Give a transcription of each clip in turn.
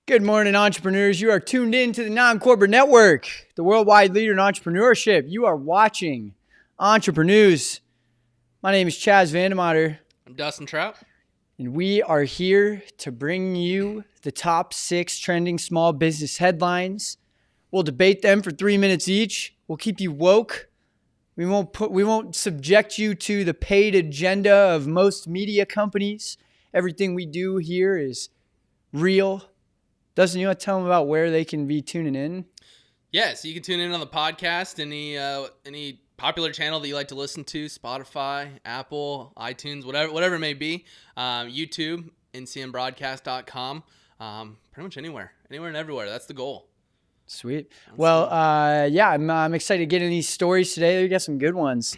Good morning, entrepreneurs. You are tuned in to the Non-Corporate Network, the worldwide leader in entrepreneurship. You are watching Entreprenews. My name is Chaz Vandemotter. I'm Dustin Trout. And we are here to bring you the top 6 trending small business headlines. We'll debate them for 3 minutes each. We'll keep you woke. We won't subject you to the paid agenda of most media companies. Everything we do here is real. Dustin, you want to tell them about where they can be tuning in? Yeah, so you can tune in on the podcast, any popular channel that you like to listen to, Spotify, Apple, iTunes, whatever it may be, YouTube, ncmbroadcast.com, pretty much anywhere and everywhere. That's the goal. Sweet. I'm excited to get in these stories today. We got some good ones.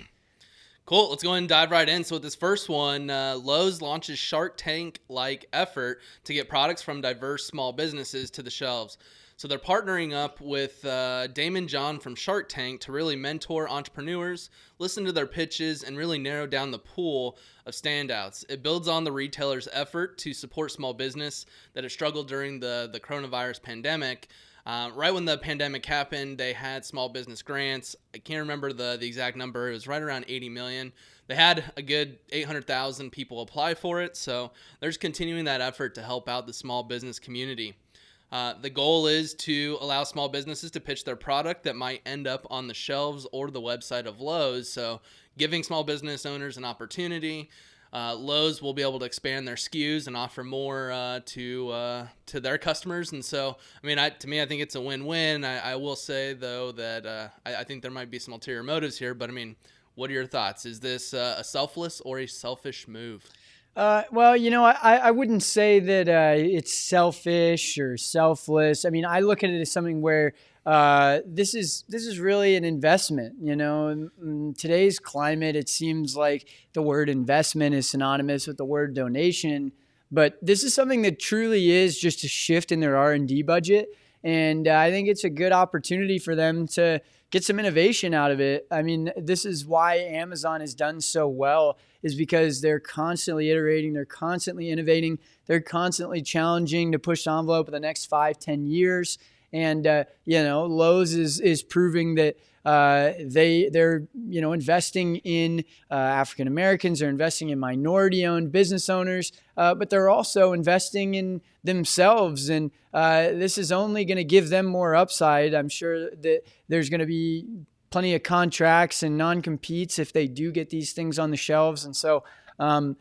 Cool. Let's go ahead and dive right in. So with this first one, Lowe's launches Shark Tank-like effort to get products from diverse small businesses to the shelves. So they're partnering up with Damon John from Shark Tank to really mentor entrepreneurs, listen to their pitches, and really narrow down the pool of standouts. It builds on the retailer's effort to support small business that have struggled during the coronavirus pandemic. Right when the pandemic happened, they had small business grants. I can't remember the exact number. It was right around 80 million. They had a good 800,000 people apply for it. So they're just continuing that effort to help out the small business community. The goal is to allow small businesses to pitch their product that might end up on the shelves or the website of Lowe's. So giving small business owners an opportunity. Lowe's will be able to expand their SKUs and offer more to their customers. And so, I mean, to me, I think it's a win-win. I will say, though, that I think there might be some ulterior motives here. But, I mean, what are your thoughts? Is this a selfless or a selfish move? I wouldn't say that it's selfish or selfless. I mean, I look at it as something where this is really an investment. You know, in today's climate, it seems like the word investment is synonymous with the word donation, but this is something that truly is just a shift in their R&D budget. And I think it's a good opportunity for them to get some innovation out of it. I mean, this is why Amazon has done so well, is because they're constantly iterating, they're constantly innovating, they're constantly challenging to push the envelope in the next 5-10 years. And, Lowe's is proving that they're investing in African Americans, they're investing in minority-owned business owners, but they're also investing in themselves. And this is only going to give them more upside. I'm sure that there's going to be plenty of contracts and non-competes if they do get these things on the shelves. And so, I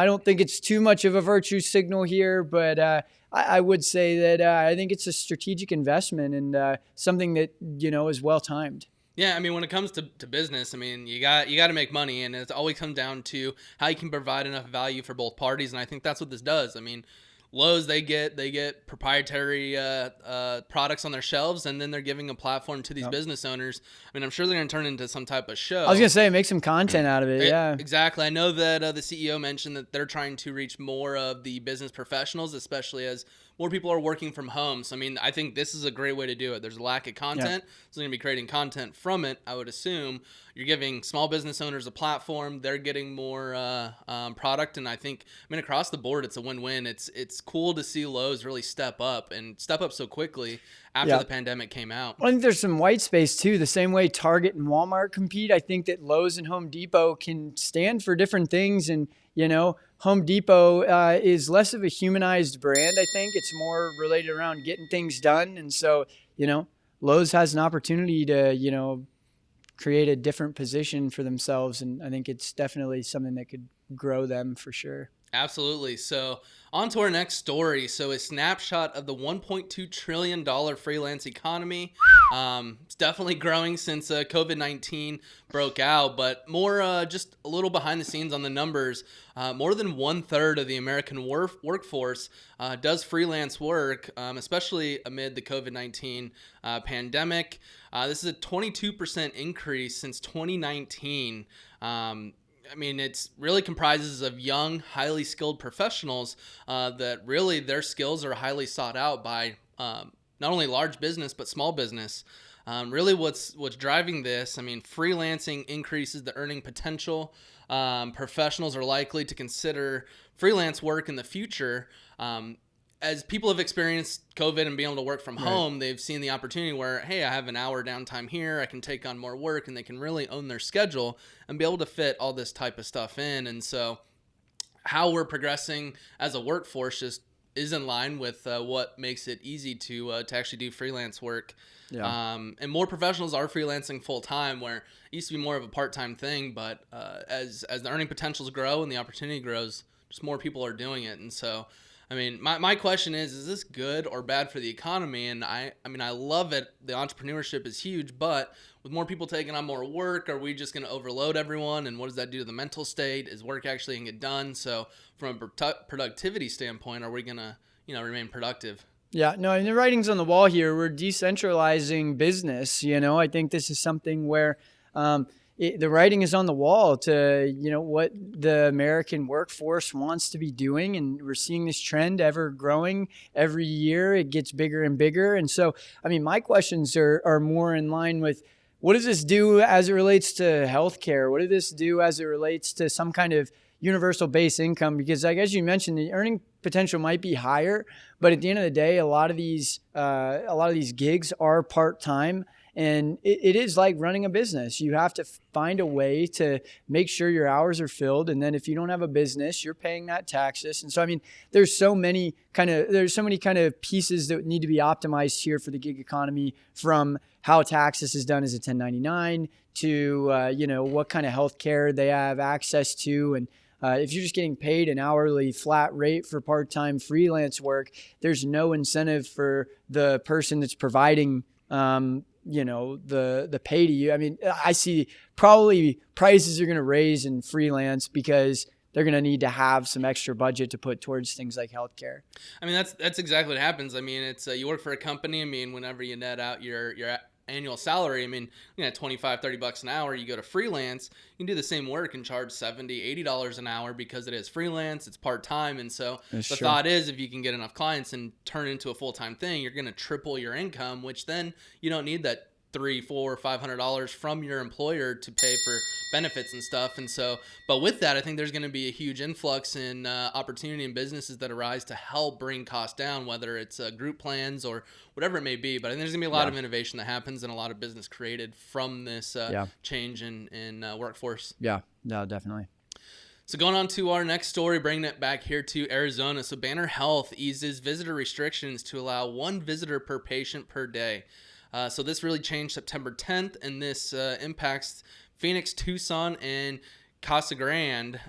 don't think it's too much of a virtue signal here, but I would say that I think it's a strategic investment and something that, is well-timed. Yeah, I mean, when it comes to business, I mean, you got to make money, and it always comes down to how you can provide enough value for both parties, and I think that's what this does. I mean, Lowe's, they get proprietary products on their shelves, and then they're giving a platform to these business owners. I mean, I'm sure they're going to turn it into some type of show. I was going to say, make some content out of it, yeah. Exactly. I know that the CEO mentioned that they're trying to reach more of the business professionals, especially as more people are working from home. So, I mean, I think this is a great way to do it. There's a lack of content, so they're going to be creating content from it, I would assume. You're giving small business owners a platform. They're getting more product, and I think, across the board, it's a win-win. It's cool to see Lowe's really step up so quickly after the pandemic came out. Well, I think there's some white space, too. The same way Target and Walmart compete, I think that Lowe's and Home Depot can stand for different things. And, Home Depot is less of a humanized brand, I think. It's more related around getting things done. And so, Lowe's has an opportunity to, create a different position for themselves. And I think it's definitely something that could grow them for sure. Absolutely. So on to our next story. So a snapshot of the $1.2 trillion freelance economy. It's definitely growing since COVID-19 broke out, but more just a little behind the scenes on the numbers. More than 1/3 of the American workforce does freelance work, especially amid the COVID-19 pandemic. This is a 22% increase since 2019. It's really comprises of young, highly skilled professionals that really their skills are highly sought out by not only large business, but small business. Really what's driving this, freelancing increases the earning potential. Professionals are likely to consider freelance work in the future. as people have experienced COVID and being able to work from Right. home, they've seen the opportunity where, hey, I have an hour downtime here. I can take on more work, and they can really own their schedule and be able to fit all this type of stuff in. And so how we're progressing as a workforce just is in line with what makes it easy to actually do freelance work. Yeah. And more professionals are freelancing full time, where it used to be more of a part-time thing. But as the earning potentials grow and the opportunity grows, just more people are doing it. And so, I mean, my question is this good or bad for the economy? And I mean, I love it. The entrepreneurship is huge, but with more people taking on more work, are we just going to overload everyone? And what does that do to the mental state? Is work actually going to get done? So from a productivity standpoint, are we going to, remain productive? Yeah, no, and the writing's on the wall here. We're decentralizing business. I think this is something where the writing is on the wall to, what the American workforce wants to be doing. And we're seeing this trend ever growing every year. It gets bigger and bigger. And so, I mean, my questions are more in line with, what does this do as it relates to healthcare? What does this do as it relates to some kind of universal base income? Because like, as you mentioned, the earning potential might be higher, but at the end of the day, a lot of these gigs are part-time. And it is like running a business. You have to find a way to make sure your hours are filled. And then if you don't have a business, you're paying that taxes. And so, I mean, there's so many kind of pieces that need to be optimized here for the gig economy, from how taxes is done as a 1099 to, what kind of healthcare they have access to. And if you're just getting paid an hourly flat rate for part-time freelance work, there's no incentive for the person that's providing the pay to you. I mean, I see probably prices are going to raise in freelance because they're going to need to have some extra budget to put towards things like healthcare. I mean, that's exactly what happens. I mean, it's you work for a company. I mean, whenever you net out your annual salary, I mean, $25-$30 an hour, you go to freelance, you can do the same work and charge $70-$80 an hour because it is freelance, it's part-time. And so thought is, if you can get enough clients and turn it into a full-time thing, you're going to triple your income, which then you don't need that $300, $400, $500 from your employer to pay for benefits and stuff. And so, but with that, I think there's going to be a huge influx in opportunity and businesses that arise to help bring costs down, whether it's group plans or whatever it may be. But I think there's going to be a lot of innovation that happens and a lot of business created from this change in workforce. Yeah, no, definitely. So going on to our next story, bringing it back here to Arizona. So Banner Health eases visitor restrictions to allow 1 visitor per patient per day. So this really changed September 10th, and this impacts Phoenix, Tucson, and Casa Grande.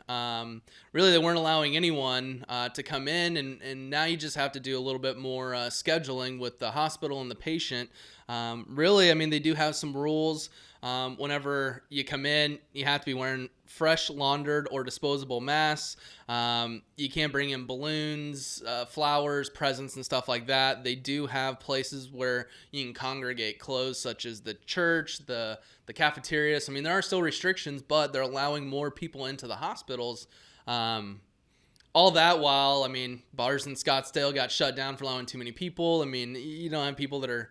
Really, they weren't allowing anyone to come in, and now you just have to do a little bit more scheduling with the hospital and the patient. Really, I mean, they do have some rules. Whenever you come in, you have to be wearing fresh laundered or disposable masks. You can't bring in balloons, flowers, presents, and stuff like that. They do have places where you can congregate close, such as the church, the cafeteria. So, I mean, there are still restrictions, but they're allowing more people into the hospitals. All that while, I mean, bars in Scottsdale got shut down for allowing too many people. I mean, you don't have people that are,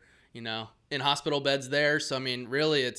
in hospital beds there. So, I mean, really,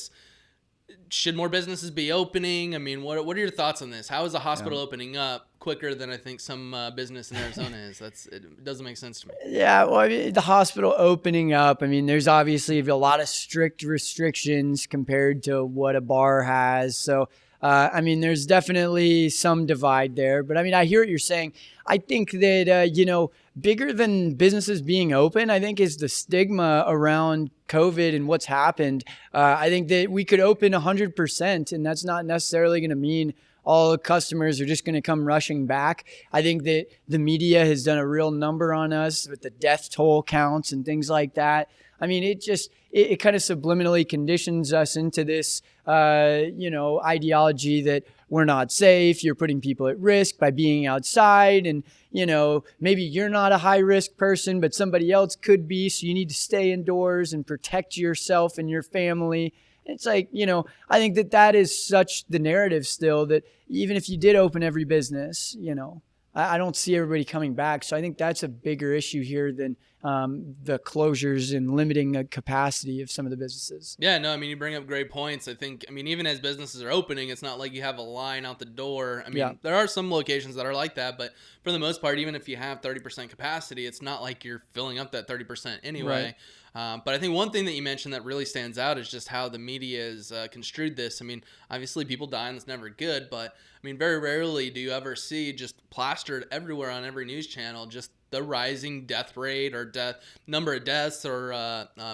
should more businesses be opening? I mean, what are your thoughts on this? How is a hospital opening up quicker than I think some business in Arizona is? It doesn't make sense to me. Yeah, well, I mean, the hospital opening up, I mean, there's obviously a lot of strict restrictions compared to what a bar has. So, I mean, there's definitely some divide there. But I mean, I hear what you're saying. I think that, bigger than businesses being open, I think, is the stigma around COVID and what's happened. I think that we could open 100%, and that's not necessarily going to mean all the customers are just going to come rushing back. I think that the media has done a real number on us with the death toll counts and things like that. I mean, it kind of subliminally conditions us into this, ideology that we're not safe. You're putting people at risk by being outside, and, maybe you're not a high risk person, but somebody else could be. So you need to stay indoors and protect yourself and your family. It's like, I think that is such the narrative still, that even if you did open every business, I don't see everybody coming back. So I think that's a bigger issue here than the closures and limiting the capacity of some of the businesses. Yeah, no, I mean, you bring up great points. I think, I mean, even as businesses are opening, it's not like you have a line out the door. I mean, there are some locations that are like that, but for the most part, even if you have 30% capacity, it's not like you're filling up that 30% anyway. Right. But I think one thing that you mentioned that really stands out is just how the media is construed this. I mean, obviously people die and it's never good, but I mean, very rarely do you ever see just plastered everywhere on every news channel just the rising death rate or number of deaths or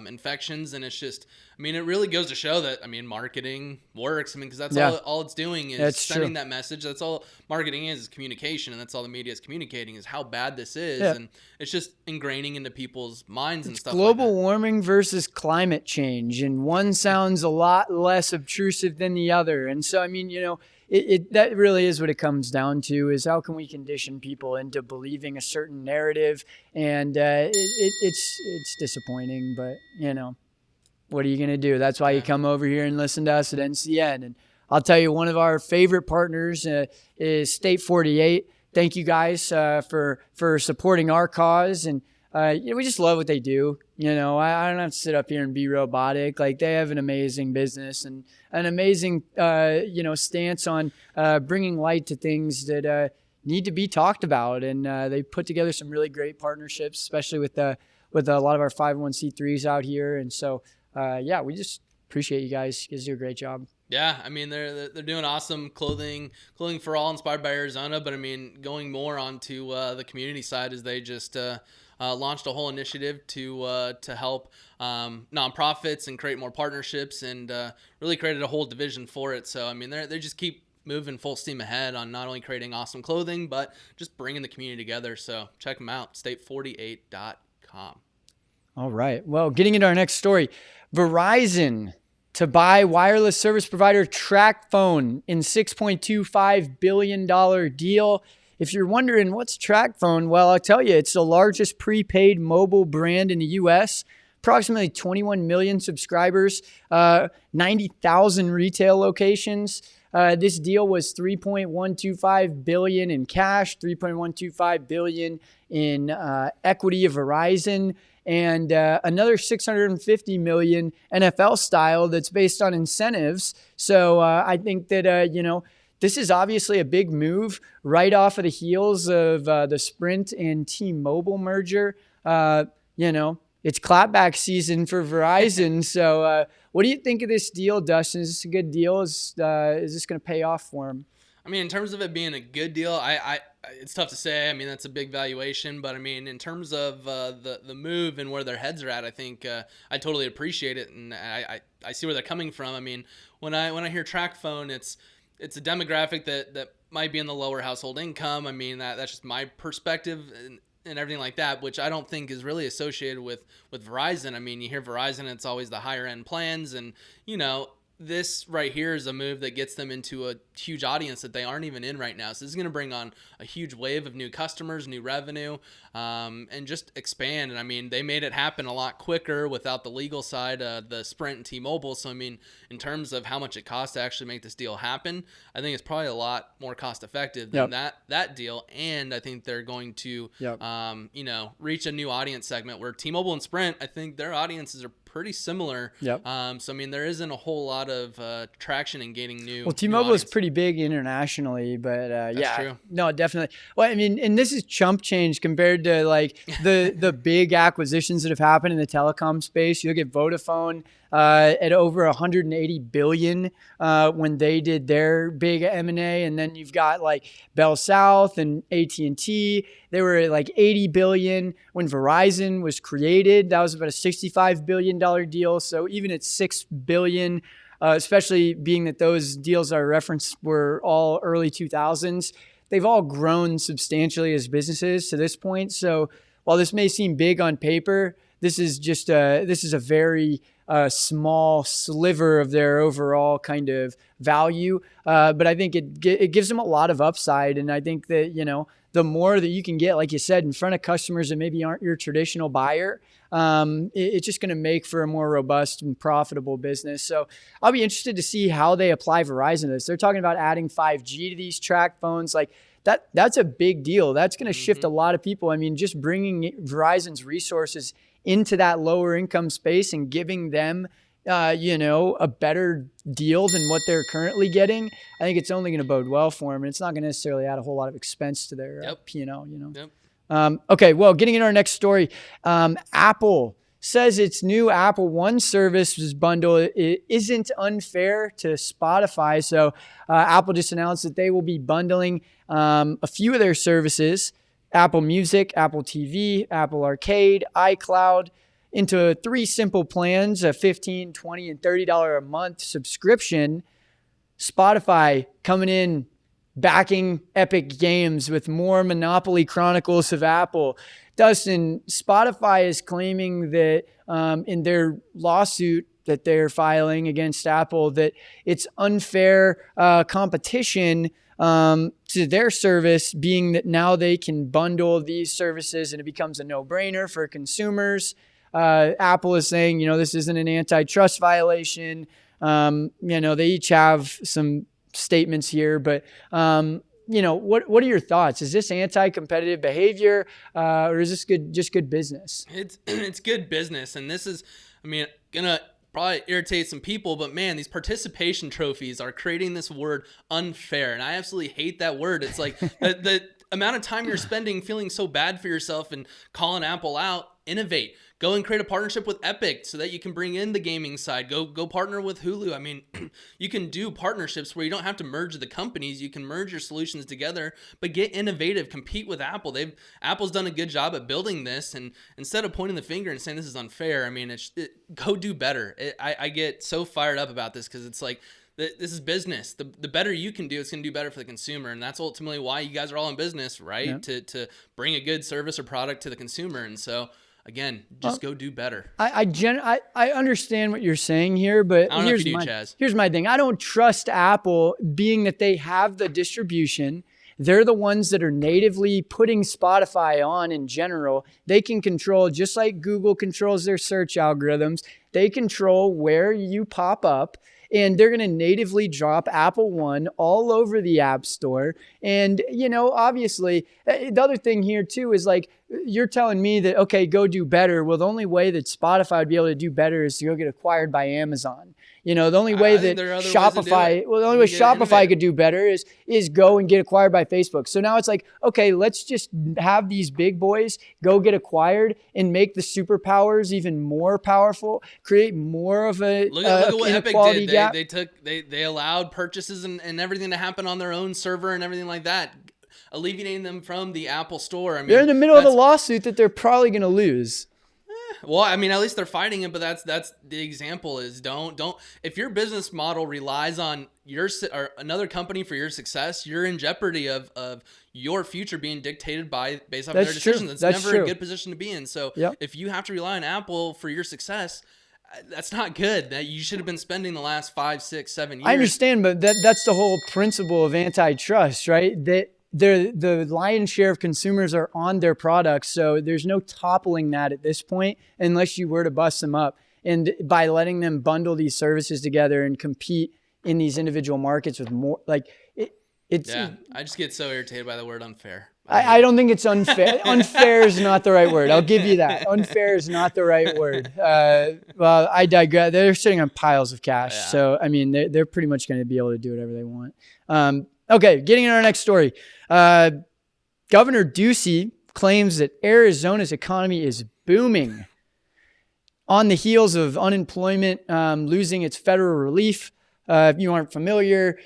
infections. And it's just, I mean, it really goes to show that, I mean, marketing works. I mean, because that's all it's doing is sending that message. That's all marketing is communication. And that's all the media is communicating is how bad this is. Yeah. And it's just ingraining into people's minds and stuff global like that. warming versus climate change. And one sounds a lot less obtrusive than the other. And so, I mean, you know, that really is what it comes down to, is how can we condition people into believing a certain narrative? And it's disappointing, but you know, what are you going to do? That's why you come over here and listen to us at NCN. And I'll tell you, one of our favorite partners is State 48. Thank you guys for supporting our cause. And you know, we just love what they do. You know, I don't have to sit up here and be robotic. Like, they have an amazing business and an amazing, you know, stance on bringing light to things that need to be talked about. And they put together some really great partnerships, especially with a lot of our 501c3s out here. And so, yeah, we just appreciate you guys. You guys do a great job. Yeah, I mean, they're doing awesome clothing for all, inspired by Arizona. But I mean, going more onto the community side, is they just launched a whole initiative to help nonprofits and create more partnerships, and really created a whole division for it. So I mean, they just keep moving full steam ahead on not only creating awesome clothing, but just bringing the community together. So check them out, state48.com. All right. Well, getting into our next story, Verizon to buy wireless service provider TracFone in $6.25 billion deal. If you're wondering what's TracFone, well, I'll tell you, it's the largest prepaid mobile brand in the U.S., approximately 21 million subscribers, 90,000 retail locations. This deal was $3.125 billion in cash, $3.125 billion in equity of Verizon, and another $650 million NFL style that's based on incentives. So I think that, you know, this is obviously a big move right off of the heels of the Sprint and T-Mobile merger. You know, it's clapback season for Verizon. So what do you think of this deal, Dustin? Is this a good deal? Is this going to pay off for them? I mean, in terms of it being a good deal, it's tough to say. I mean, that's a big valuation, but I mean, in terms of the move and where their heads are at, I think I totally appreciate it, and I see where they're coming from. I mean, when I hear TracFone, it's a demographic that might be in the lower household income. I mean, that's just my perspective and everything like that, which I don't think is really associated with Verizon. I mean, you hear Verizon, it's always the higher end plans, and you know, this right here is a move that gets them into a huge audience that they aren't even in right now. So this is going to bring on a huge wave of new customers, new revenue, and just expand. And I mean, they made it happen a lot quicker without the legal side, the Sprint and T-Mobile. So I mean, in terms of how much it costs to actually make this deal happen, I think it's probably a lot more cost effective than that deal. And I think they're going to, you know, reach a new audience segment where T-Mobile and Sprint, I think their audiences are pretty similar. So I mean, there isn't a whole lot of traction in gaining new. Well, T-Mobile is pretty big internationally, but That's true. No, definitely. Well, I mean, and this is chump change compared to like the big acquisitions that have happened in the telecom space. You look at Vodafone at over 180 billion when they did their big M&A, and then you've got like Bell South and AT&T. They were at like 80 billion when Verizon was created. That was about a $65 billion deal. So even at 6 billion, especially being that those deals I referenced were all early 2000s, they've all grown substantially as businesses to this point. So while this may seem big on paper, this is a very small sliver of their overall kind of value. But I think it gives them a lot of upside. And I think that, you know, the more that you can get, like you said, in front of customers that maybe aren't your traditional buyer, it's just going to make for a more robust and profitable business. So I'll be interested to see how they apply Verizon to this. They're talking about adding 5G to these TracFones. Like, that's a big deal. That's going to shift a lot of people. I mean, just bringing Verizon's resources into that lower income space and giving them, a better deal than what they're currently getting, I think it's only going to bode well for them. And it's not going to necessarily add a whole lot of expense to their P&L, Yep. Okay, well, getting into our next story, Apple says its new Apple One services bundle isn't unfair to Spotify. So Apple just announced that they will be bundling a few of their services, Apple Music, Apple TV, Apple Arcade, iCloud, into 3 simple plans, a $15, $20, and $30 a month subscription. Spotify coming in, backing Epic Games with more Monopoly Chronicles of Apple. Dustin, Spotify is claiming that in their lawsuit that they're filing against Apple, that it's unfair competition to their service, being that now they can bundle these services and it becomes a no-brainer for consumers. Apple is saying, this isn't an antitrust violation. They each have some statements here, but what are your thoughts? Is this anti-competitive behavior, or is this just good business? It's good business, and this is, gonna probably irritate some people, but man, these participation trophies are creating this word unfair, and I absolutely hate that word. It's like the amount of time you're spending feeling so bad for yourself and calling Apple out. Innovate. Go and create a partnership with Epic so that you can bring in the gaming side. Go partner with Hulu. You can do partnerships where you don't have to merge the companies. You can merge your solutions together, but get innovative. Compete with Apple. Apple's done a good job at building this, and instead of pointing the finger and saying this is unfair, go do better. I get so fired up about this because it's like, this is business. The better you can do, it's going to do better for the consumer. And that's ultimately why you guys are all in business, right? Yeah. To bring a good service or product to the consumer. And so, again, just go do better. I understand what you're saying here, but I don't know if you do, Chaz. Here's my thing. I don't trust Apple, being that they have the distribution. They're the ones that are natively putting Spotify on in general. They can control, just like Google controls their search algorithms, they control where you pop up. And they're going to natively drop Apple One all over the App Store. And, obviously, the other thing here, too, is like, you're telling me that, okay, go do better. Well, the only way that Spotify would be able to do better is to go get acquired by Amazon. The only way that Shopify could do better is go and get acquired by Facebook. So now it's like, okay, let's just have these big boys go get acquired and make the superpowers even more powerful, create more of a look at what inequality Epic did. gap. They allowed purchases and everything to happen on their own server and everything like that, alleviating them from the Apple Store. They're in the middle of a lawsuit that they're probably going to lose. Well, at least they're fighting it, but that's the example is don't if your business model relies on or another company for your success, you're in jeopardy of your future being dictated based off of their decisions. That's never a good position to be in. So if you have to rely on Apple for your success, that's not good. That you should have been spending the last 5, 6, 7 years. I understand, but that's the whole principle of antitrust, right? That the lion's share of consumers are on their products, so there's no toppling that at this point unless you were to bust them up. And by letting them bundle these services together and compete in these individual markets with more, it's. Yeah, I just get so irritated by the word unfair. I don't think it's unfair. Unfair is not the right word. I'll give you that. Unfair is not the right word. Well, I digress. They're sitting on piles of cash, so they're pretty much going to be able to do whatever they want. Okay, getting into our next story. Governor Ducey claims that Arizona's economy is booming on the heels of unemployment losing its federal relief. If you aren't familiar,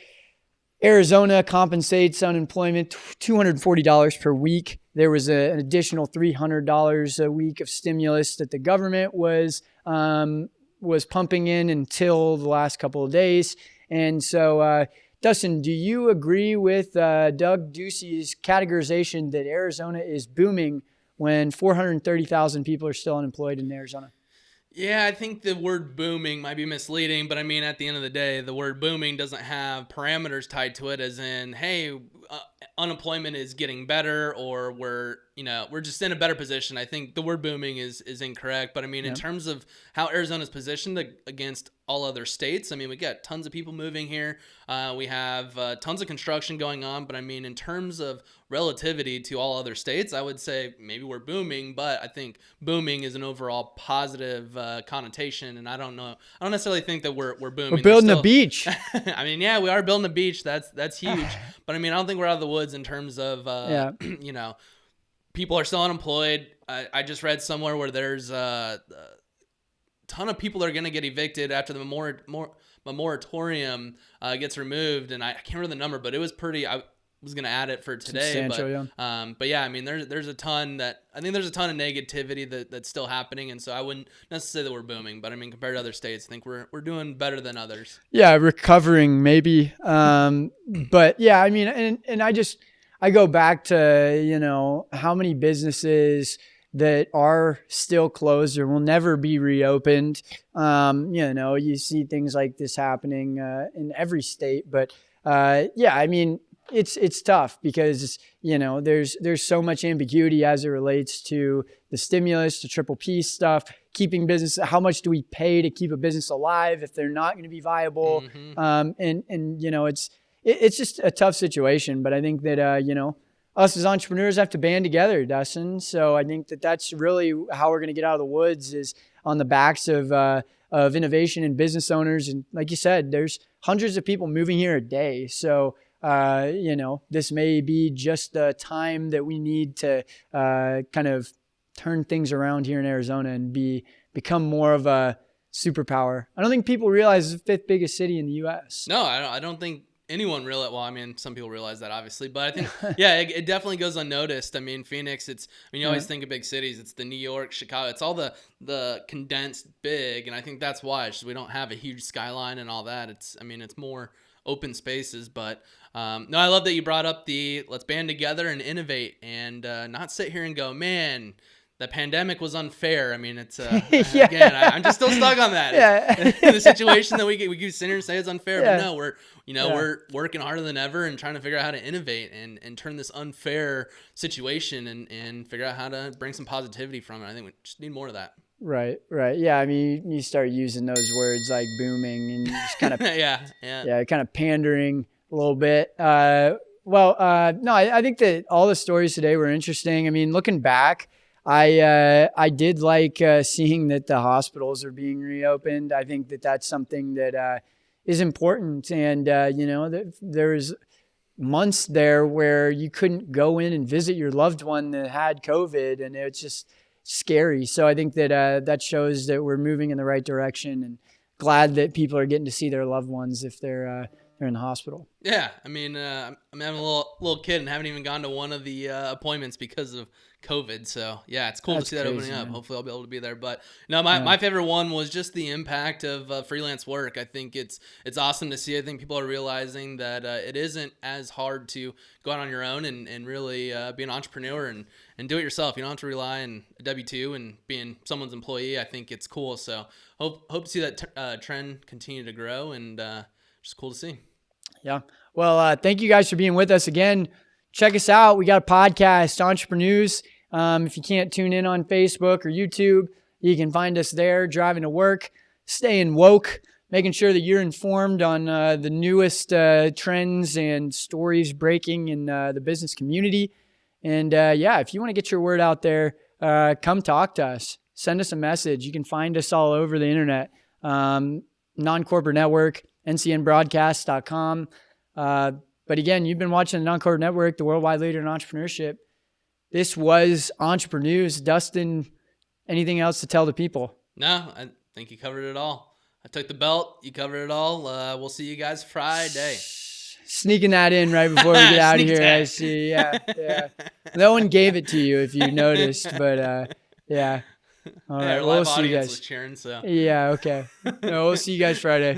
Arizona compensates unemployment $240 per week. There was an additional $300 a week of stimulus that the government was pumping in until the last couple of days. And so, Dustin, do you agree with Doug Ducey's categorization that Arizona is booming when 430,000 people are still unemployed in Arizona? Yeah, I think the word booming might be misleading, but at the end of the day, the word booming doesn't have parameters tied to it as in, hey, unemployment is getting better or we're just in a better position. I think the word booming is incorrect, but in terms of how Arizona's positioned against all other states. I mean, we got tons of people moving here. We have tons of construction going on. But I mean, in terms of relativity to all other states, I would say maybe we're booming. But I think booming is an overall positive connotation. And I don't necessarily think that we're booming. We're building a beach. I mean, yeah, we are building a beach. That's huge. But I mean, I don't think we're out of the woods in terms of, you know, people are still unemployed. I just read somewhere where there's a ton of people that are going to get evicted after the moratorium gets removed, and I can't remember the number, but it was pretty. I was going to add it for today, but yeah, I mean, there's a ton of negativity that's still happening, and so I wouldn't necessarily say that we're booming, but I mean, compared to other states, I think we're doing better than others. Yeah, recovering maybe, but yeah, I mean, and I go back to, you know, how many businesses that are still closed or will never be reopened. You know, you see things like this happening in every state, but yeah, I mean, it's tough because, you know, there's so much ambiguity as it relates to the stimulus, the triple P stuff, keeping business. How much do we pay to keep a business alive if they're not going to be viable? And you know, it's just a tough situation. But I think that you know, us as entrepreneurs have to band together, Dustin. So I think that that's really how we're going to get out of the woods, is on the backs of innovation and business owners. And like you said, there's hundreds of people moving here a day. So you know, this may be just the time that we need to kind of turn things around here in Arizona and become more of a superpower. I don't think people realize it's the 5th biggest city in the U.S. No, I don't think anyone realize. Well, I mean, some people realize that obviously, but I think, yeah, it definitely goes unnoticed. I mean, Phoenix, you always think of big cities. It's the New York, Chicago. It's all the condensed big, and I think that's why. It's just we don't have a huge skyline and all that. It's more open spaces, but no, I love that you brought up let's band together and innovate, and not sit here and go, man, the pandemic was unfair. I mean, it's yeah. Again, I'm just still stuck on that. Yeah. The situation that we could sit here and say it's unfair, Yeah. but no, we're working harder than ever and trying to figure out how to innovate and turn this unfair situation and figure out how to bring some positivity from it. I think we just need more of that. Right. Yeah. I mean, you start using those words like booming and just kind of kind of pandering a little bit. No, I think that all the stories today were interesting. I mean, looking back, I did like seeing that the hospitals are being reopened. I think that that's something that is important. And, you know, there was months there where you couldn't go in and visit your loved one that had COVID, and it's just scary. So I think that that shows that we're moving in the right direction, and glad that people are getting to see their loved ones if they're in the hospital. Yeah, I mean, I'm having a little kid and haven't even gone to one of the appointments because of COVID. So yeah, it's cool to see that opening up. Man. Hopefully I'll be able to be there. But no, my favorite one was just the impact of freelance work. I think it's awesome to see. I think people are realizing that it isn't as hard to go out on your own and really be an entrepreneur and do it yourself. You don't have to rely on a W-2 and being someone's employee. I think it's cool. So hope to see that trend continue to grow, and just cool to see. Yeah. Well, thank you guys for being with us again. Check us out. We got a podcast, Entreprenews. If you can't tune in on Facebook or YouTube, you can find us there, driving to work, staying woke, making sure that you're informed on the newest trends and stories breaking in the business community. And if you want to get your word out there, come talk to us. Send us a message. You can find us all over the internet. Non-Corporate Network, ncnbroadcast.com. But again, you've been watching the Non-Corporate Network, the worldwide leader in entrepreneurship. This was Entreprenews. Dustin, anything else to tell the people? No, I think you covered it all. I took the belt. You covered it all. We'll see you guys Friday. Sneaking that in right before we get out of here. I see. Yeah. No one gave it to you if you noticed, but yeah. All right. Our live audience was cheering, so. Yeah, okay. No, we'll see you guys Friday.